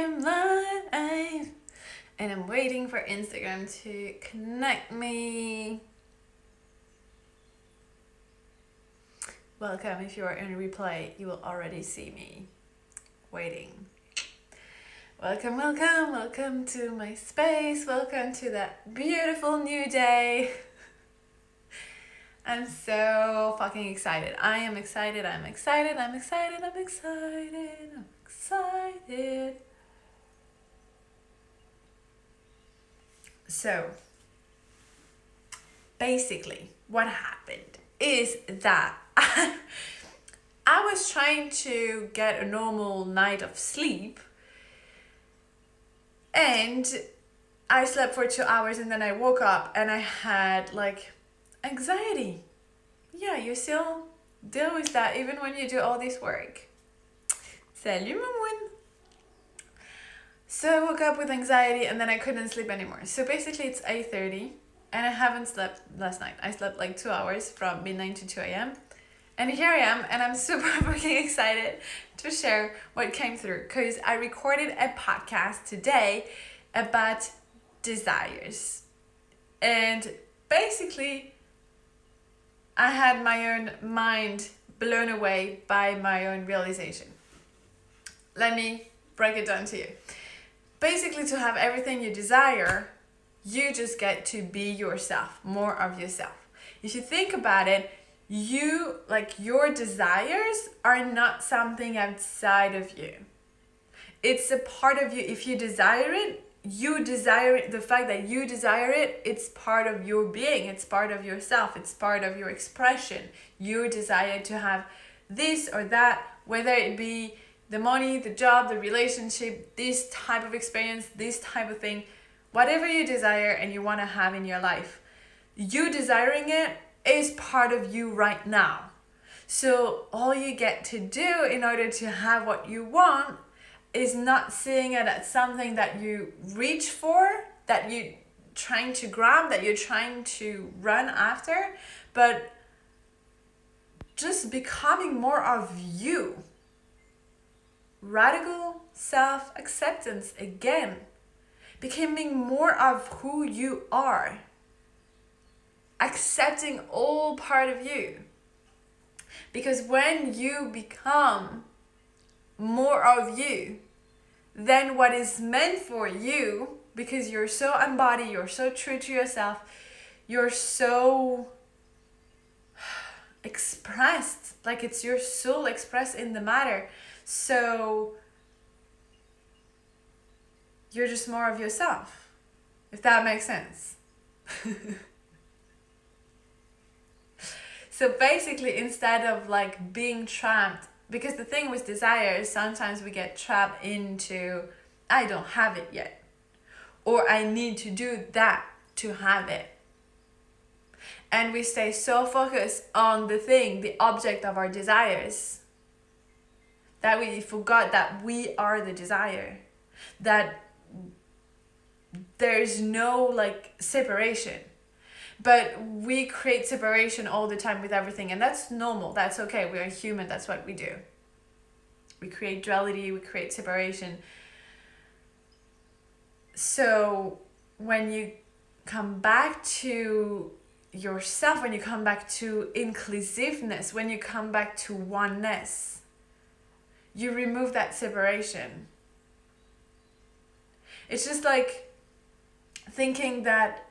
am live, and I'm waiting for Instagram to connect me. Welcome. If you are in replay, you will already see me waiting. Welcome to my space. Welcome to that beautiful new day. I'm so fucking excited. I'm excited. So, basically, what happened is that I was trying to get a normal night of sleep, and I slept for 2 hours, and then I woke up and I had like anxiety. Yeah, you still deal with that even when you do all this work. Salut Mamoun. So I woke up with anxiety and then I couldn't sleep anymore. So basically it's 8:30 and I haven't slept last night. I slept like 2 hours from midnight to 2 a.m. And here I am, and I'm super fucking excited to share what came through, because I recorded a podcast today about desires. And basically, I had my own mind blown away by my own realization. Let me break it down to you. Basically, to have everything you desire, you just get to be yourself, more of yourself. If you think about it, your desires are not something outside of you. It's a part of you. If you desire it, you desire it. The fact that you desire it, it's part of your being. It's part of yourself. It's part of your expression. You desire to have this or that, whether it be the money, the job, the relationship, this type of experience, this type of thing, whatever you desire and you want to have in your life, you desiring it is part of you right now. So all you get to do in order to have what you want is not seeing it as something that you reach for, that you're trying to grab, that you're trying to run after, but just becoming more of you. Radical self-acceptance again. Becoming more of who you are. Accepting all part of you. Because when you become more of you, then what is meant for you, because you're so embodied, you're so true to yourself, you're so expressed, like it's your soul expressed in the matter. So you're just more of yourself, if that makes sense. So basically, instead of like being trapped, because the thing with desire is sometimes we get trapped into, I don't have it yet, or I need to do that to have it. And we stay so focused on the thing, the object of our desires, that we forgot that we are the desire, that there's no like separation. But we create separation all the time with everything, and that's normal, that's okay, we are human, that's what we do. We create duality, we create separation. So when you come back to yourself, when you come back to inclusiveness, when you come back to oneness, you remove that separation. It's just like thinking that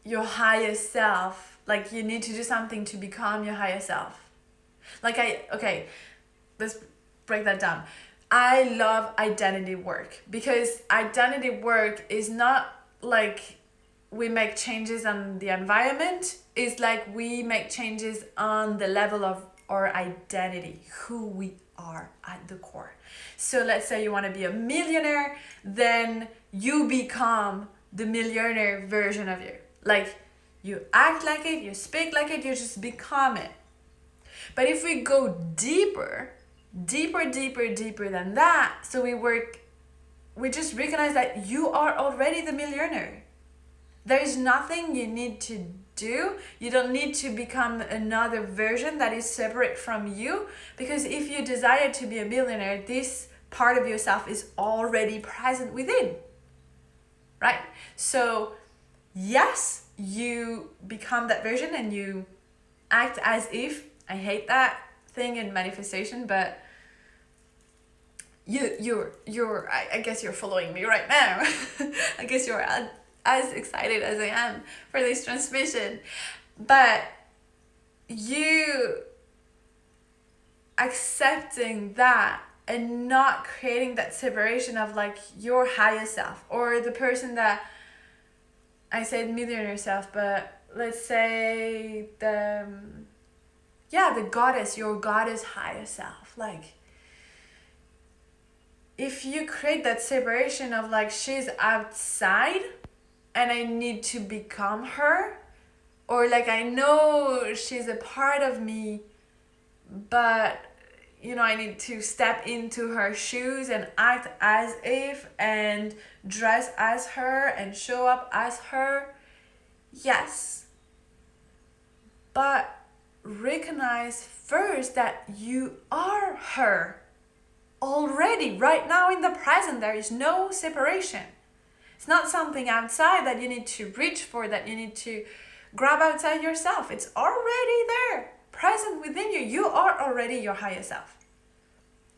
your higher self, like you need to do something to become your higher self. Let's break that down. I love identity work, because identity work is not like we make changes on the environment. It's like we make changes on the level of our identity, who we are at the core. So let's say you want to be a millionaire, then you become the millionaire version of you. Like, you act like it, you speak like it, you just become it. But if we go deeper than that, so we just recognize that you are already the millionaire. There is nothing you need to do. You don't need to become another version that is separate from you, because if you desire to be a millionaire, this part of yourself is already present within, right? So yes, you become that version and you act as if, I hate that thing in manifestation, but I guess you're following me right now. I guess you're as excited as I am for this transmission. But you accepting that and not creating that separation of like your higher self or the person that, I said millionaire self, but let's say the goddess, your goddess higher self. Like, if you create that separation of like, she's outside and I need to become her, or like, I know she's a part of me, but I need to step into her shoes and act as if and dress as her and show up as her. Yes. But recognize first that you are her already, right now in the present. There is no separation. It's not something outside that you need to reach for, that you need to grab outside yourself. It's already there, present within you. You are already your higher self.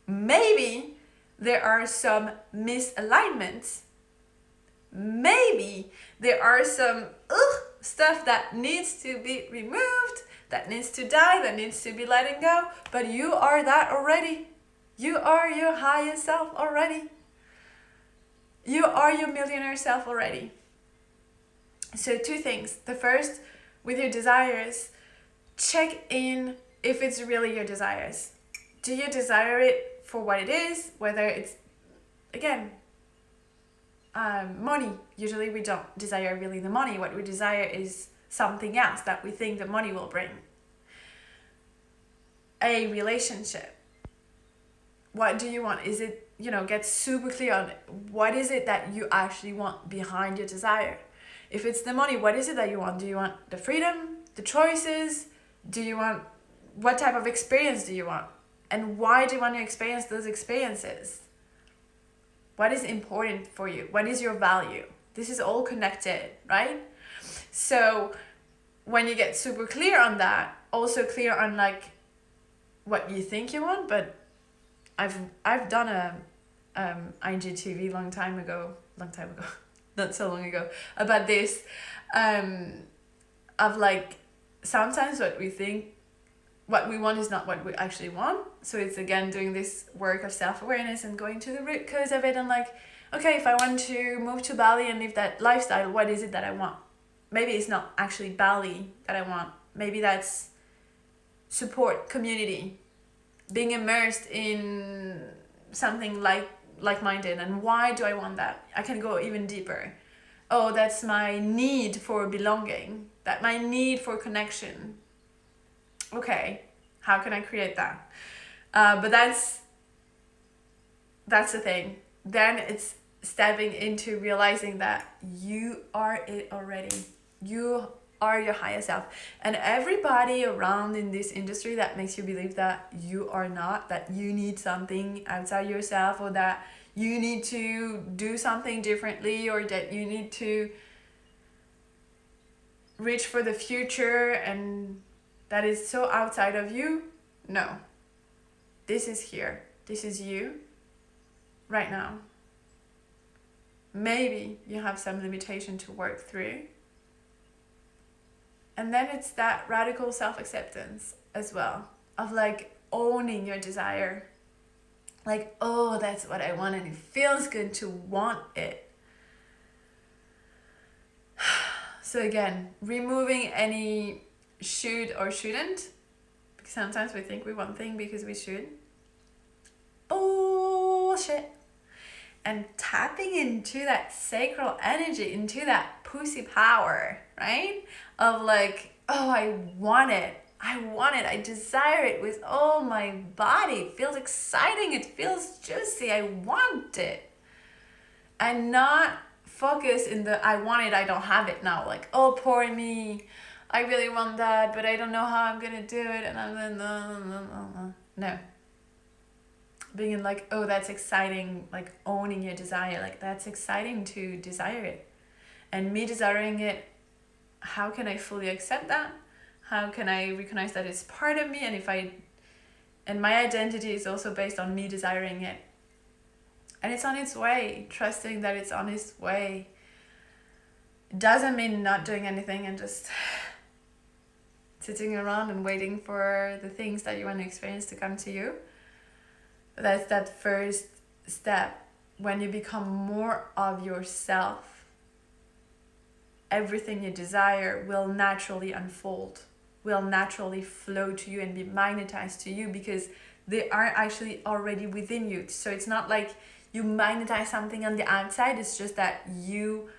Maybe there are some misalignments. Maybe there are some stuff that needs to be removed, that needs to die, that needs to be letting go. But you are that already. You are your higher self already. You are your millionaire self already. So 2 things. The first, with your desires, check in if it's really your desires. Do you desire it for what it is? Whether it's, again, money. Usually we don't desire really the money. What we desire is something else that we think the money will bring. A relationship. What do you want? Is it, get super clear on what is it that you actually want behind your desire. If it's the money, what is it that you want? Do you want the freedom, the choices? Do you want, what type of experience do you want? And why do you want to experience those experiences? What is important for you? What is your value? This is all connected, right? So when you get super clear on that, also clear on like what you think you want, but I've done a IGTV long time ago, not so long ago, about this, of like, sometimes what we think, what we want is not what we actually want. So it's again doing this work of self-awareness and going to the root cause of it, and like, okay, if I want to move to Bali and live that lifestyle, what is it that I want? Maybe it's not actually Bali that I want. Maybe that's support, community, being immersed in something like-minded. And why do I want that? I can go even deeper. Oh, that's my need for belonging, that my need for connection. Okay, how can I create that? But that's the thing. Then it's stepping into realizing that you are it already. You are your higher self. And everybody around in this industry that makes you believe that you are not, that you need something outside yourself, or that you need to do something differently, or that you need to reach for the future and that is so outside of you. No. This is here. This is you right now. Maybe you have some limitation to work through. And then it's that radical self-acceptance as well, of like owning your desire. Like, oh, that's what I want, and it feels good to want it. So again, removing any should or shouldn't, because sometimes we think we want thing because we should. Bullshit. And tapping into that sacral energy, into that pussy power, right? Of like, oh, I want it, I desire it with all my body. It feels exciting, it feels juicy, I want it. And not focus in the I want it, I don't have it now. Like, oh, poor me, I really want that, but I don't know how I'm gonna do it, and I'm like, no. being like, oh, that's exciting, like owning your desire, like that's exciting to desire it. And me desiring it, how can I fully accept that? How can I recognize that it's part of me? And my identity is also based on me desiring it. And it's on its way, trusting that it's on its way. It doesn't mean not doing anything and just sitting around and waiting for the things that you want to experience to come to you. But that's that first step. When you become more of yourself, everything you desire will naturally unfold, will naturally flow to you and be magnetized to you, because they are actually already within you. So it's not like you magnetize something on the outside, it's just that you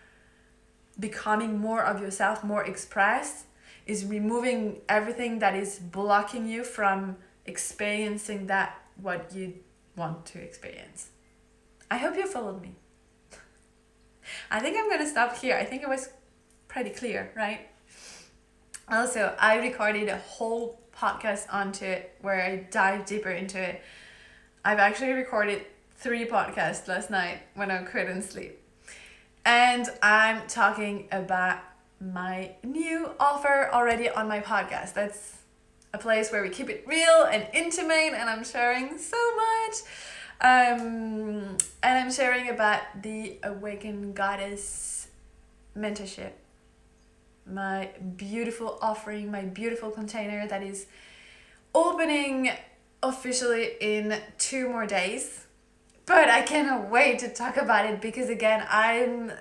becoming more of yourself, more expressed, is removing everything that is blocking you from experiencing that what you want to experience. I hope you followed me. I think I'm gonna stop here. I think it was pretty clear, right? Also, I recorded a whole podcast onto it where I dive deeper into it. I've actually recorded 3 podcasts last night when I couldn't sleep. And I'm talking about my new offer already on my podcast. That's a place where we keep it real and intimate, and I'm sharing so much. And I'm sharing about the Awakened Goddess mentorship. My beautiful offering, my beautiful container that is opening officially in 2 more days. But I cannot wait to talk about it, because again, I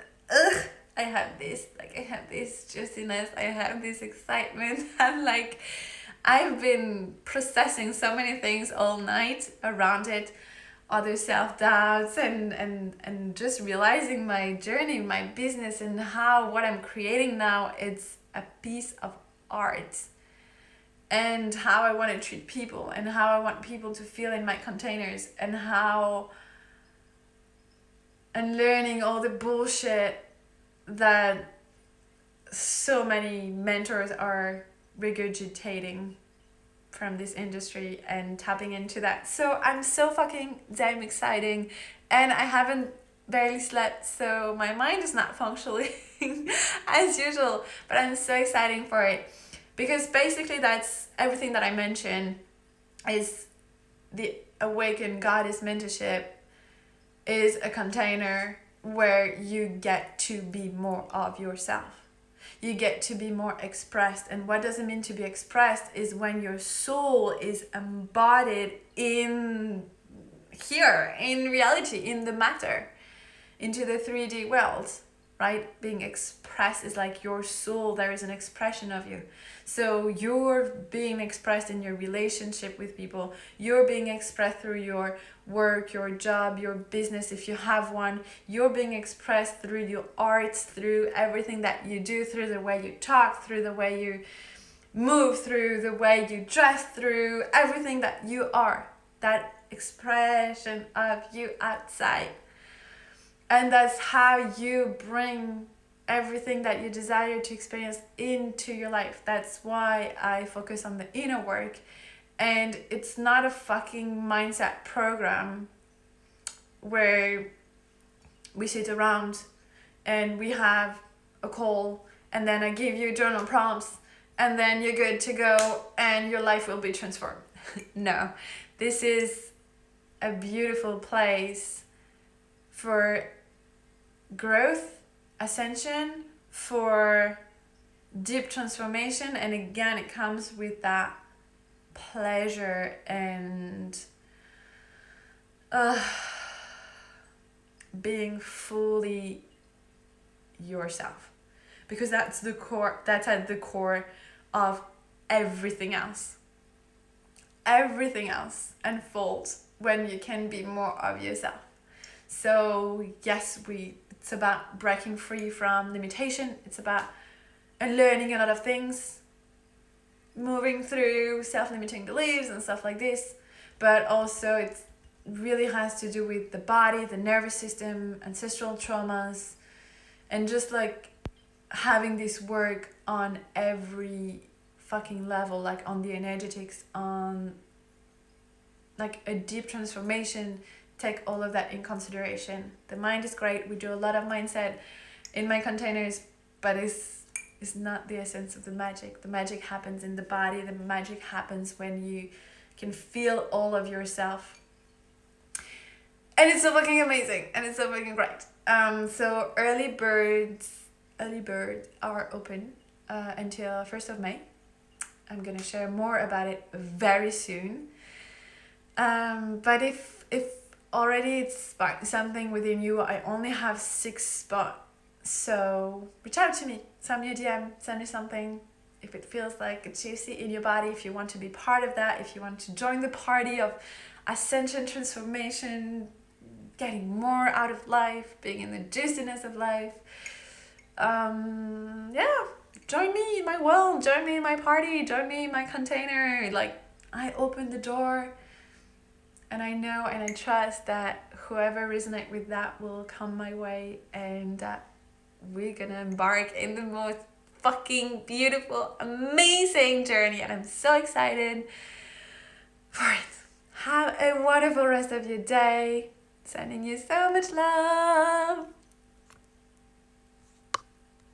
have this juiciness, I have this excitement. I've been processing so many things all night around it, other self-doubts and just realizing my journey, my business, and how what I'm creating now, it's a piece of art. And how I want to treat people, and how I want people to feel in my containers, and learning all the bullshit that so many mentors are regurgitating from this industry, and tapping into that. So I'm so fucking damn exciting, and I haven't barely slept, so my mind is not functioning as usual, but I'm so excited for it, because basically that's everything that I mentioned. Is the Awakened Goddess mentorship is a container where you get to be more of yourself. You get to be more expressed. And what does it mean to be expressed is when your soul is embodied in here, in reality, in the matter, into the 3D world, right? Being expressed is like your soul, there is an expression of you. So you're being expressed in your relationship with people, you're being expressed through your work, your job, your business, if you have one, you're being expressed through your arts, through everything that you do, through the way you talk, through the way you move, through the way you dress, through everything that you are, that expression of you outside. And that's how you bring everything that you desire to experience into your life. That's why I focus on the inner work. And it's not a fucking mindset program where we sit around and we have a call, and then I give you journal prompts, and then you're good to go and your life will be transformed. No, this is a beautiful place for growth, ascension, for deep transformation. And again, it comes with that pleasure and being fully yourself, because that's the core, that's at the core of everything else. Everything else unfolds when you can be more of yourself. So yes, it's about breaking free from limitation. It's about unlearning a lot of things, moving through self-limiting beliefs and stuff like this. But also it really has to do with the body, the nervous system, ancestral traumas, and just like having this work on every fucking level, like on the energetics, on like a deep transformation, take all of that in consideration. The mind is great. We do a lot of mindset in my containers, but it's not the essence of the magic. The magic happens in the body. The magic happens when you can feel all of yourself. And it's so fucking amazing. And it's so fucking great. So early birds are open until 1st of May. I'm gonna share more about it very soon. But if already it's sparked something within you, I only have 6 spots. So reach out to me, send me a DM, send me something. If it feels like it's juicy in your body, if you want to be part of that, if you want to join the party of ascension, transformation, getting more out of life, being in the juiciness of life, yeah, join me in my world, join me in my party, join me in my container. Like, I open the door, and I know and I trust that whoever resonates with that will come my way, and that we're gonna embark in the most fucking beautiful, amazing journey. And I'm so excited for it. Have a wonderful rest of your day. Sending you so much love.